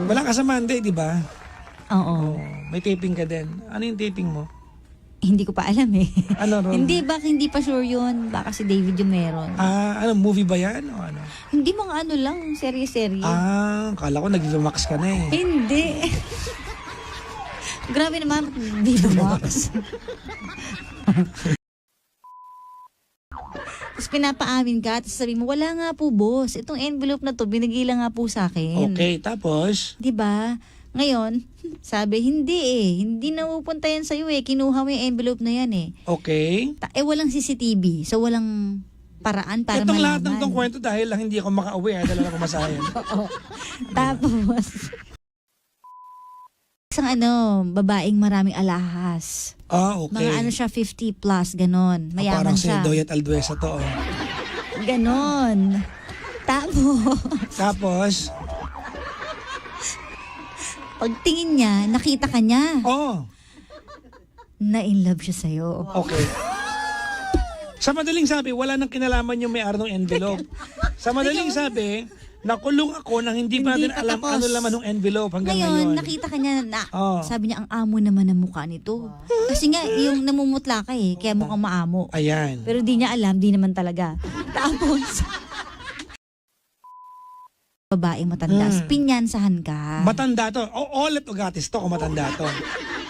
Wala ka sa Monday, di ba? Oo. May taping ka din. Ano yung taping mo? Hindi ko pa alam eh. Ano ron? Hindi pa sure yun. Baka si David yung meron. Ano, movie ba yan? O ano? Hindi mga ano lang, serye-serye. Kala ko nag-Max ka na eh. Hindi. Grabe naman, Viva Max. Tapos pinapaamin ka, tapos sabi mo, wala nga po boss. Itong envelope na to, binigay lang nga po sa akin. Okay, tapos? Diba? Ngayon, sabi, hindi eh. Hindi na pupunta yan sa'yo eh. Kinuha mo yung envelope na yan eh. Okay. Walang CCTV. So, walang paraan para Itong malaman. lahat ng tong kwento dahil lang hindi ako makauwi. Dahil ako masahin. Oo. Tapos, isang babaeng maraming alahas. Okay. Mga siya, 50 plus, ganon. Mayaman parang siya. si Doyet Alduesa to. Ganon. Tapos? Pagtingin niya, nakita ka niya. Na in love siya sa'yo. Okay. Sa madaling sabi, wala nang kinalaman yung may-ari ng envelope. Sa madaling sabi, nakulong ako nang hindi pa natin alam tapos. ano laman ng envelope hanggang Ngayon, ngayon. nakita ka niya na, sabi niya, ang amo naman ng mukha nito. Kasi nga, yung namumutla ka eh, kaya mukhang maamo. Ayan. Pero di niya alam, di naman talaga. Tapos, babaeng matanda, pinyansahan ka. Matanda to. Olet o gatis to kung matanda to.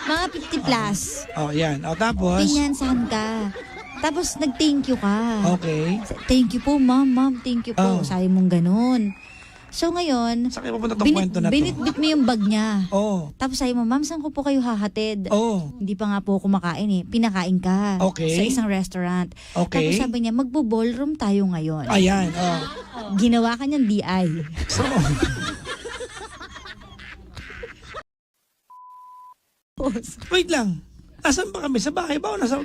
Mga 50 plus. Yan. Tapos? Pinyansahan ka. Tapos, nag-thank you ka. Okay. Thank you po, ma'am. Ma'am, thank you po. Sabi mong ganun. So, ngayon, Saan kayo pupunta tong kwento na to? binitbit mo yung bag niya. Tapos sabi mo, ma'am, saan ko po kayo hahatid? Hindi pa nga po kumakain eh. Pinakain ka. Okay. Sa isang restaurant. Okay. Tapos sabi niya, magbo-ballroom tayo ngayon. Ayan. Ginawa ka niyang DI. So, wait lang. Nasaan ba kami? Sa bahay ba o nasa...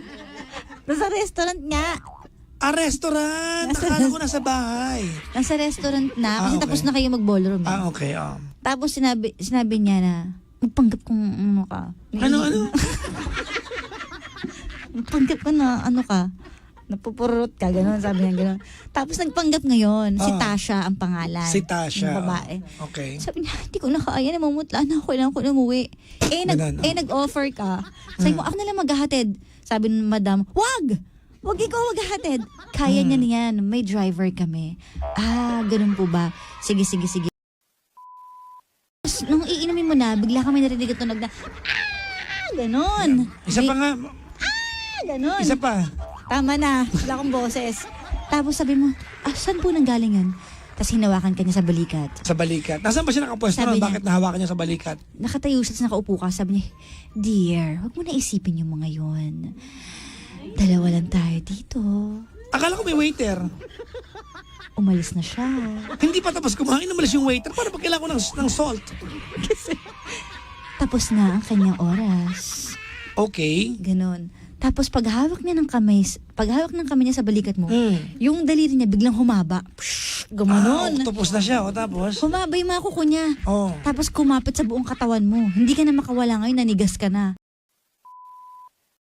Nasa restaurant nga. Restaurant! Nakala ko nasa bahay. Nasa restaurant na. Kasi okay. tapos na kayo mag-ballroom. Okay. Tapos sinabi niya na, magpanggap kung ano ka. Ano? Magpanggap ka na ano ka. Napupurot ka, gano'n, sabi niya gano'n. Tapos nagpanggap ngayon, si Tasha ang pangalan. Si Tasha. Yung babae. Okay. Sabi niya, hindi ko na kaya, namumutla na ako, kailangan ko na umuwi. Nag-offer ka. Sabi mo, ako na lang maghahatid. Sabi ng madam, wag ikaw maghahatid. Kaya niya niyan, may driver kami. Ganun po ba? Sige. Tapos, nung iinumin mo na, bigla kami narinig ito ganon. Isa pa nga. Ganon. Isa pa. Tama na, wala akong boses. Tapos sabi mo, saan po nanggaling yun? Tapos hinawakan ka niya sa balikat. Sa balikat. Nasaan ba siya nakapwesto Sabi nun? niya, Bakit nahawakan niya sa balikat? Nakatayo siya, tapos nakaupo ka. Sabi niya, dear, huwag mo na isipin yung mga yun. Dalawa lang tayo dito. Akala ko may waiter. Umalis na siya. Hindi pa tapos kumain, umalis yung waiter. Para pag kailangan ko ng salt. Kasi tapos na ang kanyang oras. Okay. Ganon. Tapos paghawak ng kamay niya sa balikat mo, yung daliri niya biglang humaba. Gumanon. Tapos na siya. Tapos? Humaba yung mga kuko niya. Tapos kumapit sa buong katawan mo. Hindi ka na makawala ngayon, nanigas ka na.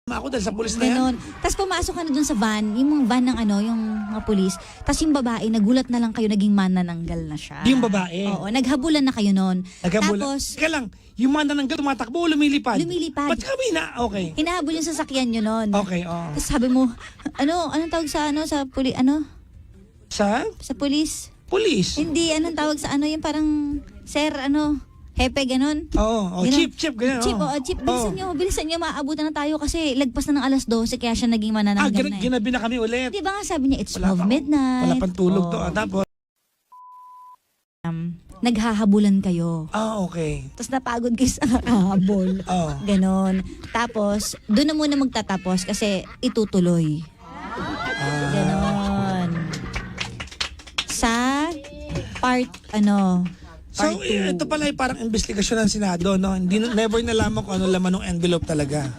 Ako dahil sa pulis na yan. Ganon. Tapos pumasok ka na dun sa van, yung mga van ng yung mga pulis. Tapos yung babae, nagulat na lang kayo, naging manananggal na siya. Yung babae? Oo, naghabulan na kayo nun. Tapos, Kaya lang, yung manananggal tumatakbo o lumilipad? Lumilipad. Ba't kami na? Okay. hinahabol yung sasakyan nyo nun. Okay, Tapos sabi mo, anong tawag sa sa Sa pulis? Pulis? Hindi, anong tawag sa yung parang, sir, hepe, ganon. Chip, ganyan. Chip, bilisan nyo, maabutan na tayo kasi lagpas na ng alas 12, kaya siya naging manananggal na. Ginabi na kami ulit. Di ba nga sabi niya, it's 12 midnight. Wala pang tulog to. Tapos? Naghahabulan kayo. Okay. Tapos napagod kayo sa kakahabol. Ganon. Tapos, doon na muna magtatapos kasi itutuloy. Ganon. Sa part, So, ito pala ay parang investigasyon ng Senado, no? Never nalaman kung ano laman ng envelope talaga.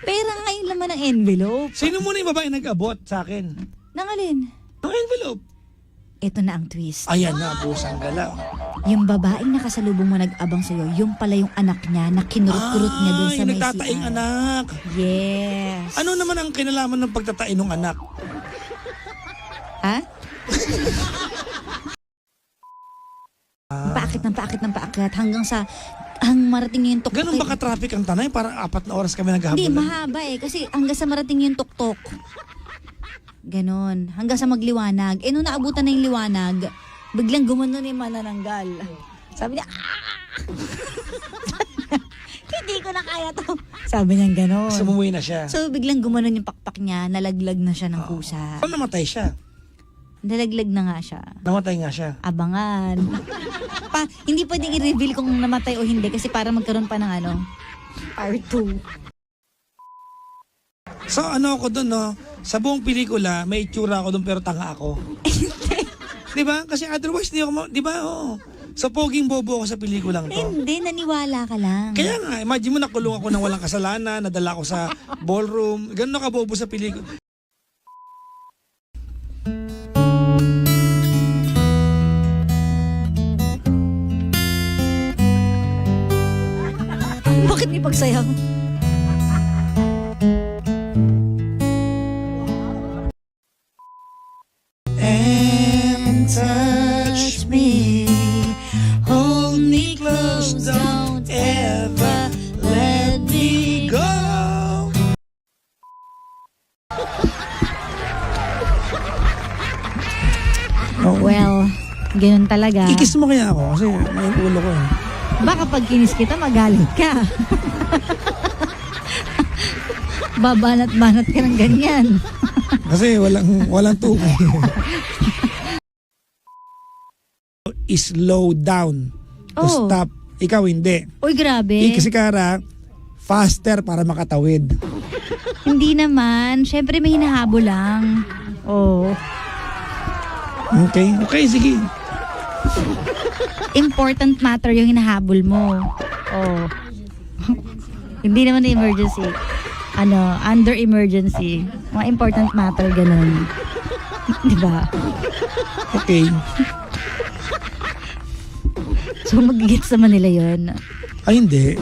Pera nga yung laman ng envelope. Sino muna yung babae nag-abot sa akin? Nangalin? Ng envelope. Ito na ang twist. Ayan na, pusang galaw. Yung babaeng nakasalubong mo nag-abang sa'yo, yung pala yung anak niya na kinurut-kurut niya dun sa yung may nagtataing CR. anak. Yes. Ano naman ang kinalaman ng pagtatain ng anak? Ha? paakit ng paakyat hanggang marating yung tuktok. Ganun ba ka-traffic ang Tanay? Parang 4 na oras kami Hindi, naghahabulan. mahaba eh. Kasi hanggang sa marating yung tuktok. Ganon. Hanggang sa magliwanag. Eh, nung naabutan na yung liwanag, biglang gumano na yung manananggal. Sabi niya, hindi ko na kaya to. Sabi niya ganon. Sumuwi na siya. So, biglang gumanon yung pakpak niya, nalaglag na siya ng kusa. Paano namatay siya? Nalaglag na nga siya. Namatay nga siya. Abangan. Hindi pwedeng i-reveal kung namatay o hindi kasi para magkaroon pa ng part 2. So ano ako doon, no? Sa buong pelikula, may itsura ako doon pero tanga ako. Di ba? Kasi otherwise, di ba? Oo. So poging bobo ako sa pelikulang to. Hindi, naniwala ka lang. Kaya nga, imagine mo nakulong ako ng walang kasalanan, nadala ako sa ballroom. Ganun ako bobo sa pelikula. Bakit may pagsayaw? And touch me, hold me close, don't ever let me go. Well, ganun talaga. Ikis mo kaya ako kasi may ulo ko eh. Baka pag kinis kita, magalit ka. Babanat-banat ka ng ganyan. Kasi walang tukoy. Slow down to Oh. stop. Ikaw hindi. Uy, grabe. Kasi Kara, faster para makatawid. Hindi naman. Siyempre may hinahabol lang. Oh. Okay? Okay, sige. Important matter yung hinahabol mo. Oh. Hindi naman na emergency. Under emergency. Mga important matter, ganun. Di ba? Okay. So, magigits naman nila yun. Ay, hindi.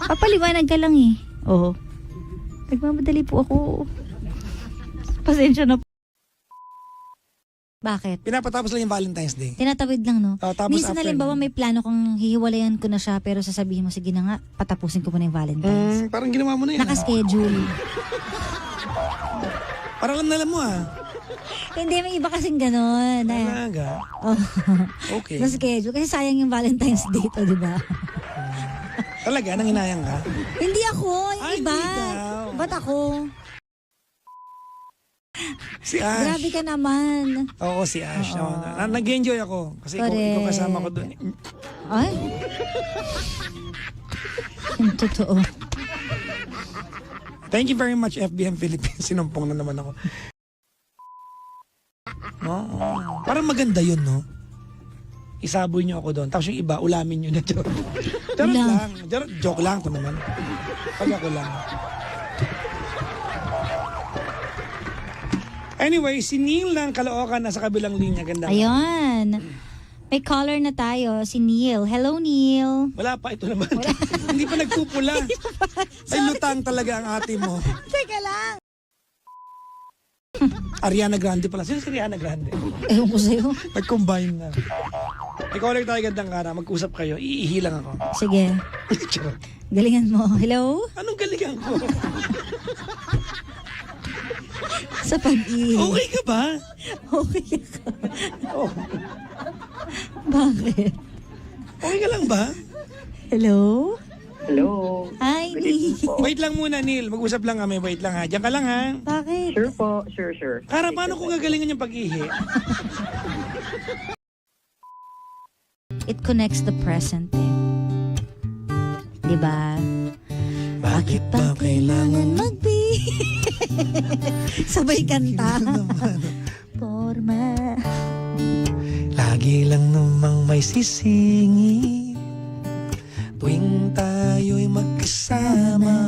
Papaliwanag ka lang eh. Oo. Nagmamadali po ako. Pasensya na po. Bakit? Pinapatapos lang yung Valentine's Day. Tinatawid lang, no? Tapos Minsan after halimbawa may plano kang hihiwalayan ko na siya pero sasabihin mo, sige na nga, patapusin ko muna yung Valentine's. Parang ginawa mo na yun. Nakaschedule. Parang alam mo ah. Hindi, may iba kasing gano'n. Talaga. Oh. Okay. Na-schedule. Kasi sayang yung Valentine's Day to, di ba? Talaga, nanginayang ka? Hindi ako, yung Ay, iba. hindi daw. Ba't ako? Si Ash. Grabe ka naman. Oo, si Ash. Oo. Nag-enjoy ako. Kasi ikaw Correct. kasama ko doon. Ay? Yung totoo. Thank you very much, FBM Philippines. Sinumpong na naman ako. No? Parang maganda yun, no? Isaboy niyo ako doon. Tapos yung iba, ulamin niyo na. Charot lang. Joke lang to naman. Pag ako lang. Anyway, si Neil ng Caloocan nasa kabilang linya. Ganda. Ayun. May caller na tayo, si Neil. Hello, Neil. Wala pa, ito naman. Hindi pa nagpupula. Ay, lutang talaga ang ate mo. Teka lang. Ariana Grande pala. Sino si Ariana Grande? Ewan ko sa'yo. Nag-combine na. Ikaw ulit tayo gandang kara. Mag-usap kayo. Iihi lang ako. Sige. Charot. Galingan mo. Hello? Anong galingan ko? Sa pag-ihi. Okay ka ba? Okay ka. Oh. Bakit? Okay ka lang ba? Hello? Hello. Hi, Neil. Wait lang muna, Neil. Mag-usap lang kami. Wait lang ha. Diyan ka lang ha. Bakit? Sure po. Sure. Kara, paano kung gagalingan yung pag-ihi? It connects the present eh. Diba? Bakit ba kailangan Sabay kanta. Forma. Lagi lang namang may sisingit tuwing tayo'y magkasama.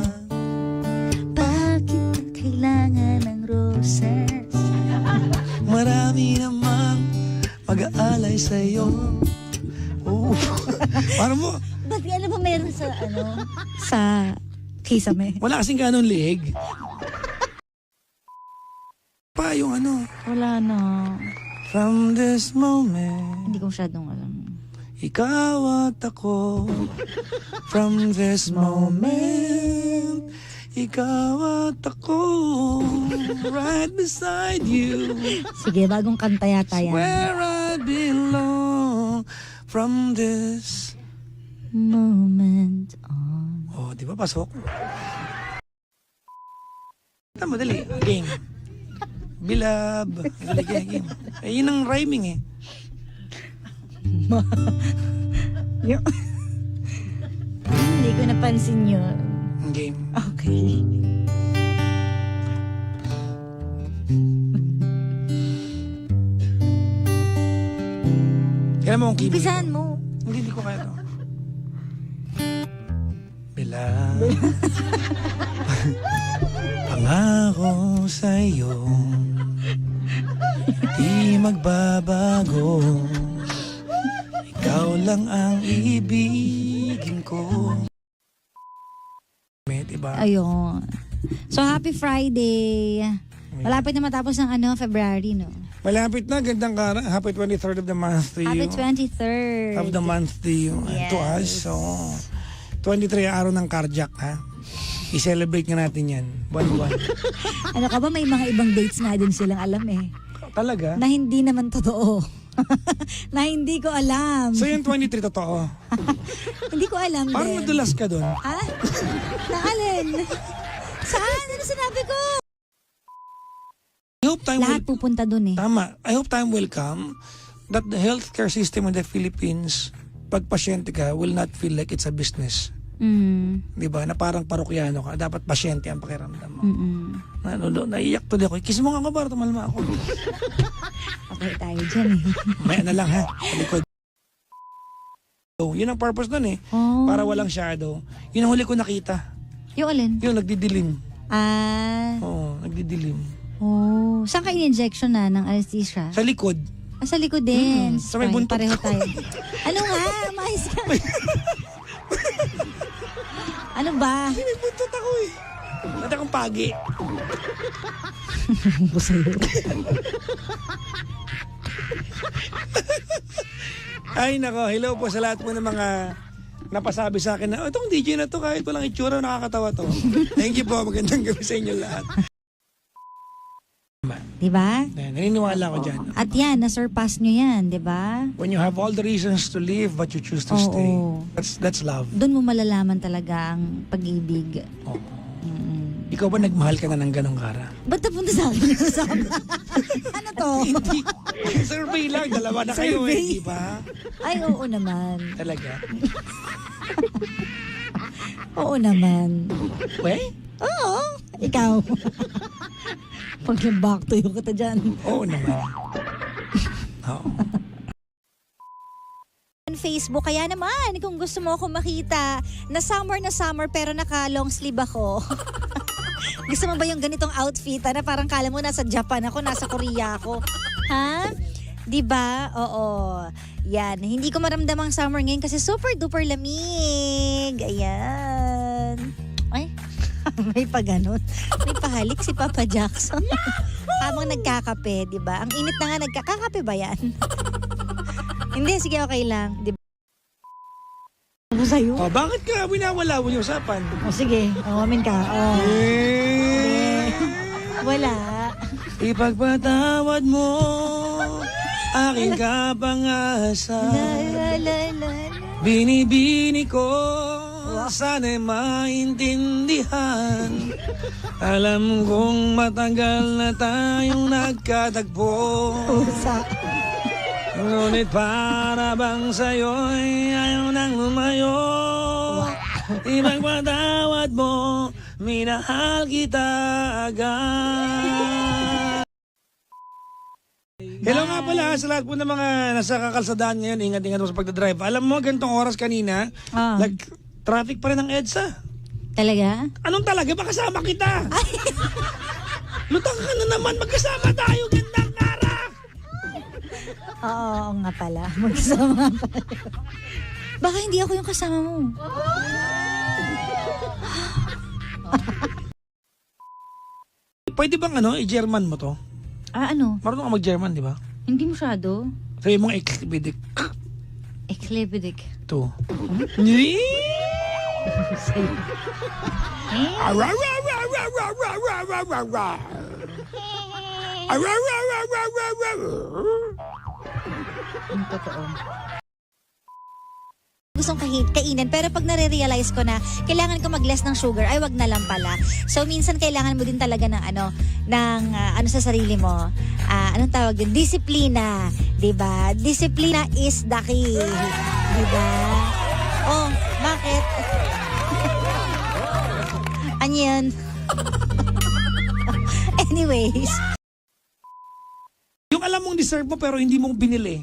Bakit kailangan ng roses? Marami namang mag-aalay sa'yo. Oh. Parang mo, Ba't ano ba meron sa sa kisame? wala kasing ganun liig. Pa yung Wala na. From this moment. Hindi ko masyadong alam. ikaw at ako. From this moment, ikaw at ako. Right beside you. Sige, bagong kanta yata yan. Where I belong. From this. Moment on. Oh, di ba? Pasok. Madali. Game. Bilab. Madali game. Eh, yun ang rhyming eh. Hindi ko napansin yun. Game. Okay. Kailan mo ang keyboard? Umpisahan mo. Hindi ko kaya to. Bilab. Pangako sa'yo, di magbabago. Ikaw lang ang ibigin ko. Diba? Ayun. So, happy Friday. Malapit na matapos ng February, no? Malapit na, gandang kara. Happy 23rd of the month to you. Happy 23rd. Of the month to you and to us. So, 23 araw ng cardiac, ha? I-celebrate nga natin yan. Buwan-buwan. Ano ka ba, may mga ibang dates nga din silang alam eh. Talaga? Na hindi naman totoo. Na hindi ko alam. So, yung 23 totoo? Hindi ko alam Parang din. nadulas ka doon. Ha? Naalin? Saan? Ano sinabi ko? I hope time Lahat will... pupunta dun eh. Tama. I hope time will come that the healthcare system in the Philippines, pag pasyente ka, will not feel like it's a business. Mm. Di ba? Na parang parokyano ka. Dapat pasyente ang pakiramdam mo. Mm-mm. Naiyak tuloy ako. Kiss mo nga ako para tumalma ako. Okay tayo dyan eh. May ano lang ha. Sa likod. So, yun ang purpose nun eh. Oh. Para walang shadow. Yun ang huli ko nakita. Yung alin? Yung nagdidilim. Ah. Oo, nagdidilim. Oh. Saan ka in-injection na ng anesthesia? Sa likod. Sa likod din. Sa may Fine, buntot pareho ko. tayo. Ano nga? Mais ka. Ano ba? Ay, may buntot ako eh. Dati akong pagi. Ay nako, hello po sa lahat po ng mga napasabi sa akin na, oh, itong DJ na to kahit walang itsura, nakakatawa to. Thank you po, magandang gabi sa inyo lahat. Diba? Naniniwala ko dyan. At yan, na-surpass nyo yan, diba? When you have all the reasons to leave but you choose to Oo. stay, that's love. Doon mo malalaman talaga ang pag-ibig. Oo. Ikaw ba nagmahal ka na ng ganong kara? Ba't napunta sa akin yung usapan? Ano to? Hindi. Survey lang, dalawa na kayo Survey? eh, di ba? Ay, oo naman. Talaga. Oo naman. We? Oo. Ikaw. Pag yung back to you kita dyan. Oo naman. Oo. Facebook, kaya naman kung gusto mo ako makita na summer pero naka long sleeve ako. Gusto mo ba yung ganitong outfit na parang kala mo nasa Japan ako, nasa Korea ako? Ha? 'Di ba? Oo. Yan, hindi ko maramdam ang summer ngayon kasi super duper lamig. Ayan. Ay, may pa ganun. May pahalik si Papa Jackson. Habang nagkakape, 'di ba? Ang init na nga, nagkakape ba 'yan? Hindi, sige, okay lang. Di ba? Ano sa'yo? Oh, bakit ka winawala mo yung usapan? O sige, umamin ka. Oh. Wala. Ipagpatawad mo aking kapangasa. La, la, la, la. Binibini ko sana'y maintindihan. Alam kong matagal na tayong nagkatagpo. Pusa. Ngunit para bang sa'yo'y ayaw nang lumayo. Ipagpatawad mo, minahal kita agad. Hello nga pala sa lahat po ng mga nasa kakalsadaan ngayon. Ingat-ingat mo sa pagdadrive. Alam mo, ganitong oras kanina, traffic pa rin ang EDSA. Talaga? Anong talaga? Makasama kita. Lutang ka na naman. Magkasama tayo. Gandang kara. Oo nga pala. Magkasama nga pala. Baka hindi ako yung kasama mo. Pwede bang i-German mo to? Ah, ano? Marunong ka mag-German, di ba? Hindi masyado. Sabi mong exhibidik. Klibidik. 2. Ang totoo. Gustong kainin, pero pag nare-realize ko na kailangan ko mag-less ng sugar, ay wag na lang pala. So minsan kailangan mo din talaga ng ano sa sarili mo. Anong tawag din? Disiplina, 'di ba? Disiplina is the key, 'di ba? Oh, bakit? Ano yan? Anyways, Yung alam mong deserve mo pero hindi mo binili.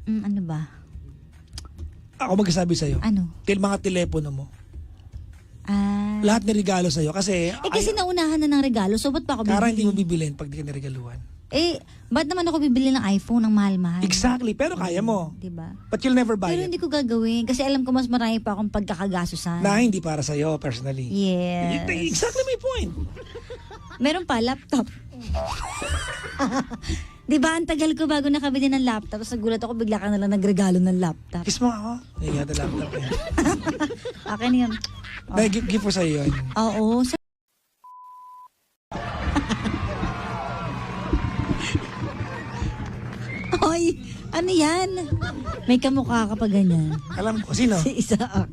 ano ba? Ako magsasabi sa'yo. Ano? Mga telepono mo. Lahat na regalo sa'yo. Kasi, kasi naunahan na ng regalo, so ba't pa ako kara bibili? hindi mo bibilin pag di ka niregaluhan. Ba't naman ako bibili ng iPhone ng mahal-mahal? Exactly. Pero kaya mo. Diba? But you'll never buy Pero it. hindi ko gagawin kasi alam ko mas marami pa akong pagkakagasusan. Na hindi para sa'yo personally. Yes. Exactly my point. Meron pa, laptop. Diba, ang tagal ko bago nakabili ng laptop. Tapos nagulat ako, bigla ka nalang nagregalo ng laptop. Kiss mo ako. Ay, the laptop yan. Akin yun. Dahil gift ko sa'yo yun. Oo. Hoy, ano yan? May kamukha ka pa ganyan. Alam ko. Sino? Si Isaac.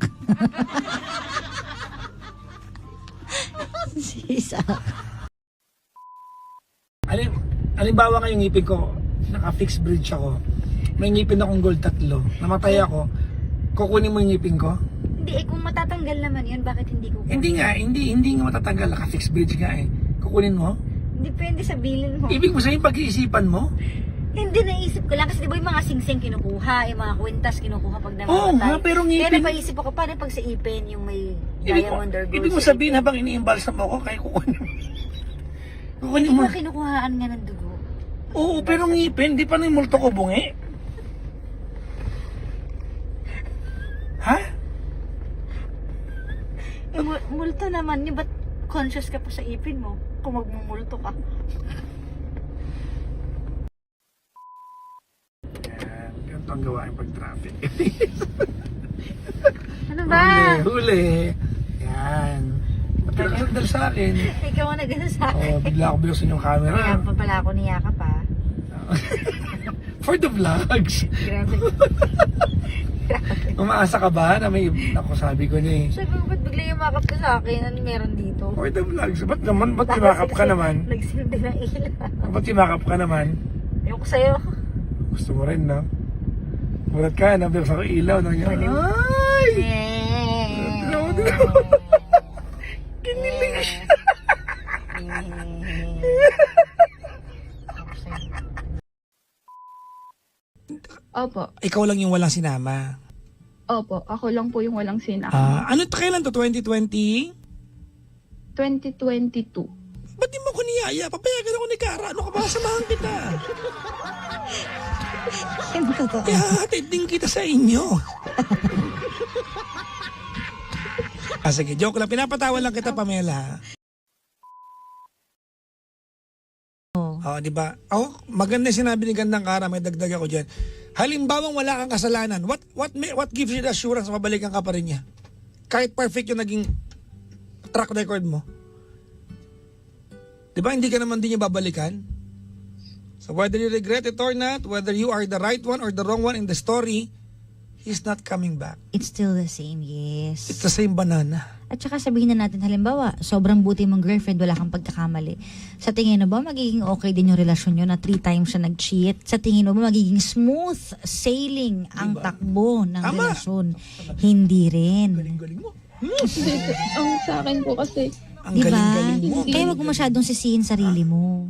Si Isaac. Halimbawa ngayong ngipin ko, naka-fixed bridge ako. May ngipin akong gold 3. Namatay ako. Kukunin mo yung ngipin ko? Hindi, kung matatanggal naman yun, bakit hindi ko? Hindi nga matatanggal. Naka-fixed bridge nga eh. Kukunin mo? Depende sa bilin mo. Ibig mo sabihin pag-iisipan mo? Hindi, naisip ko lang. Kasi di ba yung mga singsing kinukuha, yung mga kwintas kinukuha pag namatay. Oo nga, pero ngipin. Kaya napaisip ako, paano pag sa ipin, yung may diamond or gold? Ibig mo sa sabihin ipin? habang iniimbalsa mo ako, kaya kukunin mo. Kukunin Di mo. ba kinukuhaan nga ng dugo? Oo, pero ngipin, di pa na yung multo ko bungi. Ha? Multo naman, yung ba't conscious ka pa sa ipin mo kung magmumulto ka? Ganito ang gawain pag-traffic. Ano ba? Huli. Yan. Pagkakasandal sa akin. Ikaw ang nagano sa akin. Bigla ako binuksan yung camera. Kaya pa pala ako niyaka pa. For the vlogs. Grabe. Umaasa ka ba na may... Ako sabi ko na eh. Sabi ko, ba't bigla yung makap ka sa akin? Ano meron dito? For the vlogs. Ba't naman? Ba't timakap ka naman? Nagsilbi ng ilaw. Ba't timakap ka naman? Ewan ko sa'yo. Gusto mo rin, no? Mulat ka, nabibigyan ko ilaw. No? Ay! Kinilig siya. Opo. Ikaw lang yung walang sinama. Opo. Ako lang po yung walang sinama. Ano kailan to? 2020? 2022. Ba't di mo ko niyaya? Papayagan ako ni Kara. Ano ka ba? Samahan kita. Hatid din kita sa inyo. Sige, joke lang. Pinapatawa lang kita, Pamela. Di ba? Maganda yung sinabi ni Gandang Kara, may dagdag ako dyan. Halimbawang wala kang kasalanan, what gives you the assurance na mabalikan ka pa rin niya? Kahit perfect yung naging track record mo. Di ba, hindi ka naman din niya babalikan? So whether you regret it or not, whether you are the right one or the wrong one in the story, he's not coming back. It's still the same, yes. It's the same banana. At saka sabihin na natin, halimbawa, sobrang buti mong girlfriend, wala kang pagkakamali. Sa tingin mo ba, magiging okay din yung relasyon nyo na 3 times siya nag-cheat? Sa tingin mo ba, magiging smooth sailing ang takbo ng Tama. relasyon? Hindi rin. Galing-galing mo. Ang sa akin po kasi, Ang Diba? galing-galing mo. Kaya wag mo masyadong sisihin sarili mo.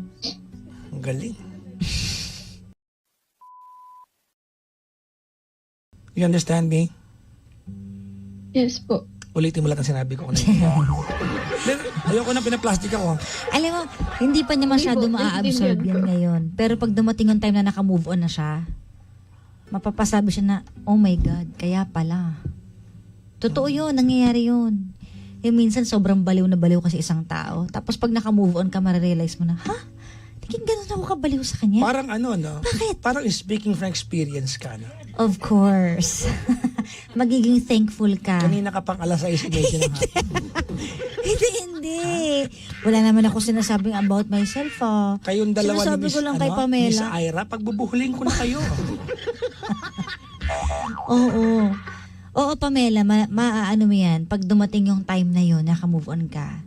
Ang galing. You understand me? yes po. Ulitin mo lahat ang sinabi ko kanina. Ayoko na pinaplastic ako. Alam mo, hindi pa niya masyado Hindi po, maa-absorb naiintindihan yan ko. ngayon. Pero pag dumating yung time na naka-move on na siya, mapapasabi siya na, oh my God, kaya pala. Totoo yun, nangyayari yun. Yung minsan sobrang baliw na baliw kasi isang tao. Tapos pag naka-move on ka, marirealize mo na, ha? Naging ganun ako kabaliw sa kanya? Parang ano, no? Bakit? Parang speaking from experience ka, no? Of course. Magiging thankful ka. Kanina ka pang alas 6:30 ng hapon. Hindi. Wala naman ako sinasabing about myself, ah. Kayong dalawa Sinasabi ni Miss, ko lang kay Miss Pamela. Ira, pagbubuhuling ko na kayo. Oo. Oo, Pamela, maaano mo yan. Pag dumating yung time na yun, naka-move on ka.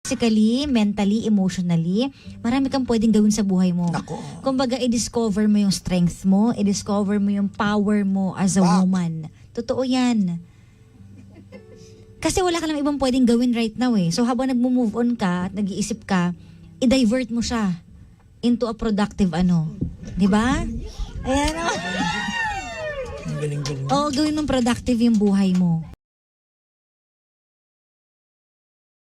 Physically, mentally, emotionally, marami kang pwedeng gawin sa buhay mo. Nako. Kumbaga, i-discover mo yung strength mo, i-discover mo yung power mo as a woman. Totoo yan. Kasi wala ka lang ibang pwedeng gawin right now eh. So habang nag-move on ka at nag-iisip ka, i-divert mo siya into a productive ano. Di ba? Ayan o. Ang galing-galing. Oo, gawin mong productive yung buhay mo.